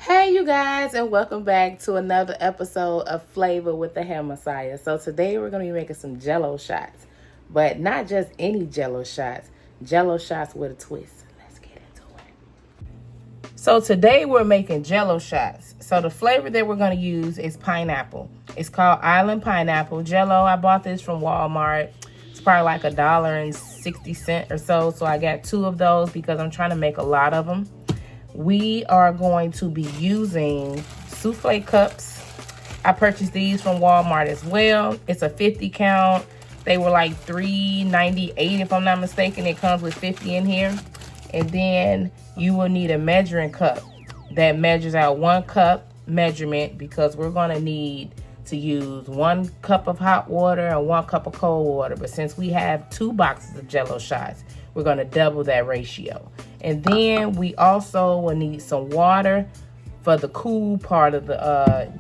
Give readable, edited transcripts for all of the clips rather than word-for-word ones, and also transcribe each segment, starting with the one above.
Hey you guys, and welcome back to another episode of Flavor with the Hair Messiah. So today we're going to be making some Jello shots, but not just any Jello shots with a twist. Let's get into it. So today we're making Jello shots. So the flavor that we're going to use is pineapple. It's called Island Pineapple Jello. I bought this from Walmart. It's probably like $1.60 or so. So I got 2 of those because I'm trying to make a lot of them. We are going to be using Soufflé Cups. I purchased these from Walmart as well. It's a 50 count. They were like $3.98 if I'm not mistaken. It comes with 50 in here. And then you will need a measuring cup that measures out 1 cup measurement, because we're going to need to use 1 cup of hot water and 1 cup of cold water. But since we have 2 boxes of Jello shots, we're going to double that ratio. And then we also will need some water for the cool part of the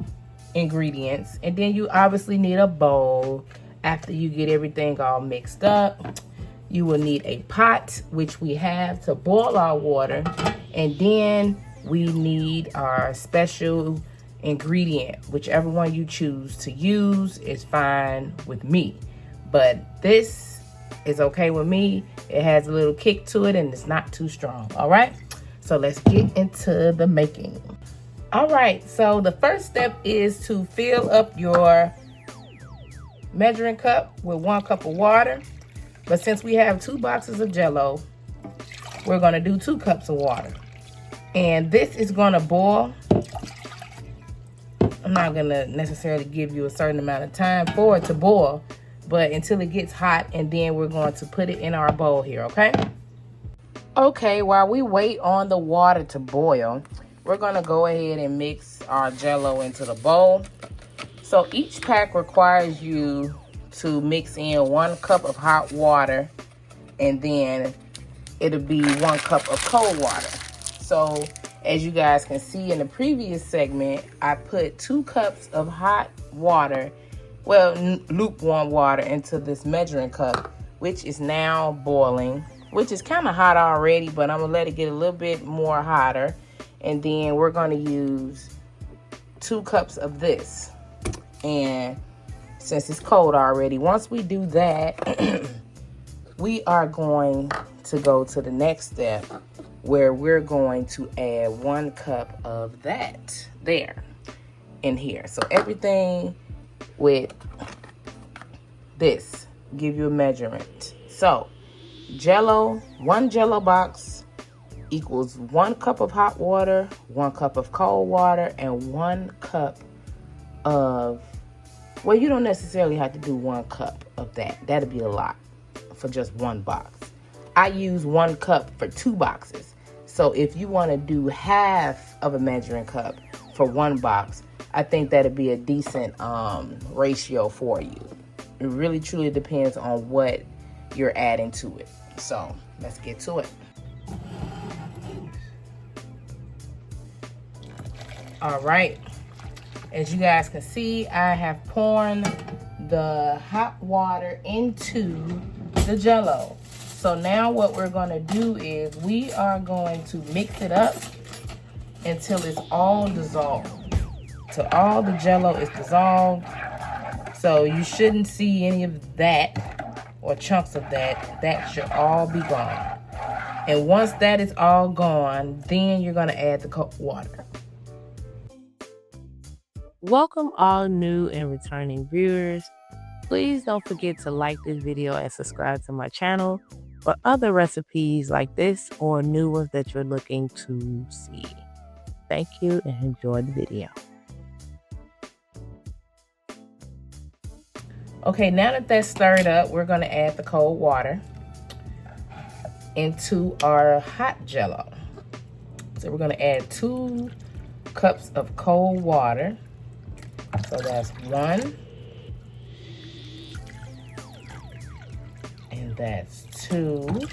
ingredients. And then you obviously need a bowl after you get everything all mixed up. You will need a pot, which we have, to boil our water. And then we need our special ingredient. Whichever one you choose to use is fine with me. But this is okay with me. It has a little kick to it and it's not too strong. All right, so let's get into the making. All right, so the first step is to fill up your measuring cup with 1 cup of water. But since we have 2 boxes of Jello, we're going to do 2 cups of water. And this is going to boil. I'm not going to necessarily give you a certain amount of time for it to boil, but until it gets hot, and then we're going to put it in our bowl here, okay? Okay, while we wait on the water to boil, we're going to go ahead and mix our Jello into the bowl. So each pack requires you to mix in 1 cup of hot water, and then it'll be 1 cup of cold water. So as you guys can see in the previous segment, I put 2 cups of hot water, well, lukewarm water, into this measuring cup, which is now boiling, which is kind of hot already, but I'm gonna let it get a little bit more hotter. And then we're gonna use 2 cups of this. And since it's cold already, once we do that, we are going to go to the next step, where we're going to add 1 cup of that there in here. So everything with this give you a measurement. So Jello, 1 Jello box equals 1 cup of hot water, 1 cup of cold water, and 1 cup of, well, you don't necessarily have to do 1 cup of that. That'd be a lot for just 1 box. I use 1 cup for 2 boxes. So if you want to do half of a measuring cup for 1 box, I think that'd be a decent ratio for you. It really truly depends on what you're adding to it. So let's get to it. All right, as you guys can see, I have poured the hot water into the Jello. So now what we're going to do is we are going to mix it up until it's all dissolved. So all the Jello is dissolved. So you shouldn't see any of that or chunks of that. That should all be gone. And once that is all gone, then you're going to add the cold water. Welcome all new and returning viewers. Please don't forget to like this video and subscribe to my channel for other recipes like this or new ones that you're looking to see. Thank you and enjoy the video. Okay, now that that's stirred up, we're going to add the cold water into our hot Jello. So we're going to add 2 cups of cold water. So that's 1. And that's 2.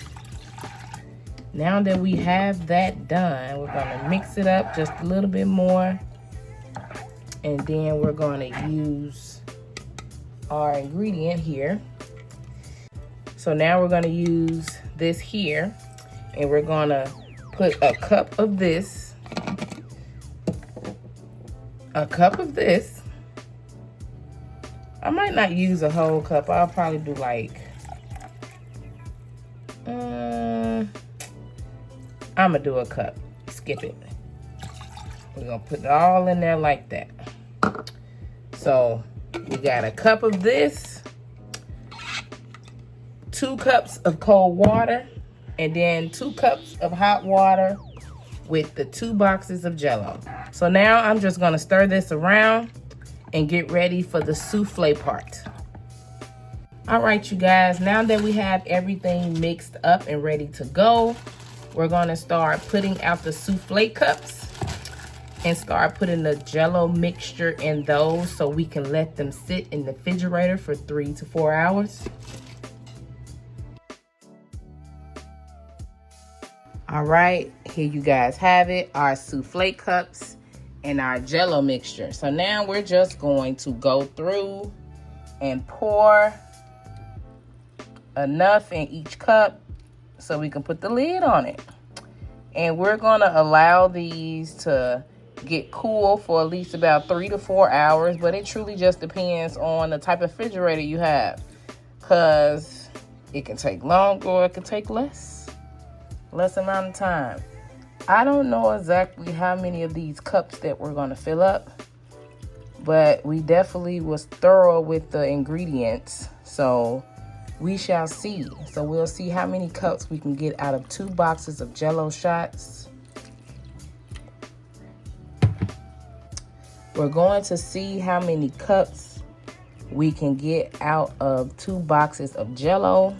Now that we have that done, we're going to mix it up just a little bit more. And then we're going to use our ingredient here. So now we're going to use this here, and we're going to put a cup of this a cup of this. I might not use a whole cup. I'll probably do like, I'm gonna do a cup. Skip it. We're gonna put it all in there like that. So we got a cup of this, 2 cups of cold water, and then 2 cups of hot water with the 2 boxes of Jello. So now I'm just gonna stir this around and get ready for the souffle part. All right, you guys, now that we have everything mixed up and ready to go, we're gonna start putting out the soufflé cups and start putting the Jello mixture in those so we can let them sit in the refrigerator for 3 to 4 hours. All right, here you guys have it, our soufflé cups and our Jello mixture. So now we're just going to go through and pour enough in each cup so we can put the lid on it. And we're gonna allow these to get cool for at least about 3 to 4 hours, but it truly just depends on the type of refrigerator you have, because it can take longer or it can take less amount of time. I don't know exactly how many of these cups that we're gonna fill up, but we definitely was thorough with the ingredients, so we shall see. So we'll see how many cups we can get out of 2 boxes of Jello shots. We're going to see how many cups we can get out of 2 boxes of Jello.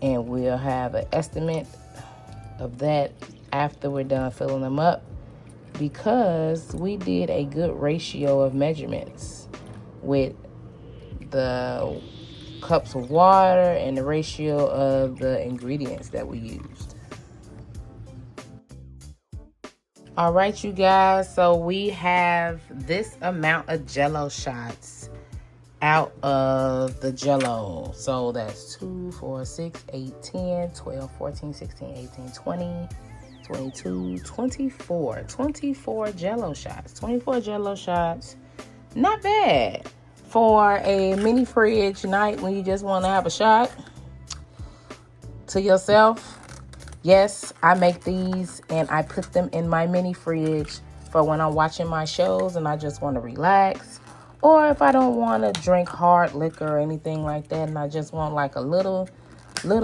And we'll have an estimate of that after we're done filling them up, because we did a good ratio of measurements with the cups of water and the ratio of the ingredients that we used. All right, you guys, so we have this amount of Jello shots out of the Jello. So that's 2, 4, 6, 8, 10, 12, 14, 16, 18, 20, 22, 24. 24 Jello shots. 24 Jello shots. Not bad for a mini fridge night when you just want to have a shot to yourself. Yes, I make these and I put them in my mini fridge for when I'm watching my shows and I just want to relax. Or if I don't want to drink hard liquor or anything like that and I just want like a little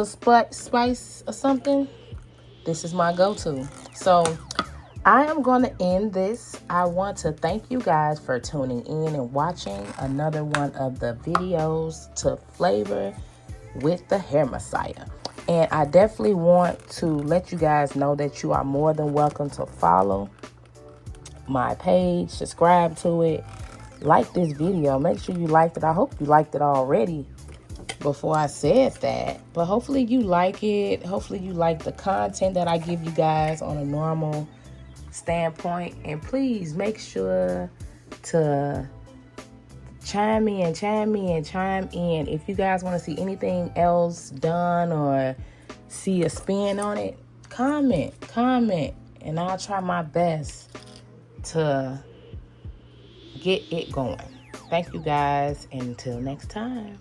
spice or something, this is my go-to. So I am going to end this. I want to thank you guys for tuning in and watching another one of the videos to Flavor with the Hair Messiah. And I definitely want to let you guys know that you are more than welcome to follow my page, subscribe to it, like this video. Make sure you liked it. I hope you liked it already before I said that. But hopefully you like it. Hopefully you like the content that I give you guys on a normal standpoint. And please make sure to chime in. If you guys want to see anything else done or see a spin on it, comment, and I'll try my best to get it going. Thank you guys, and until next time.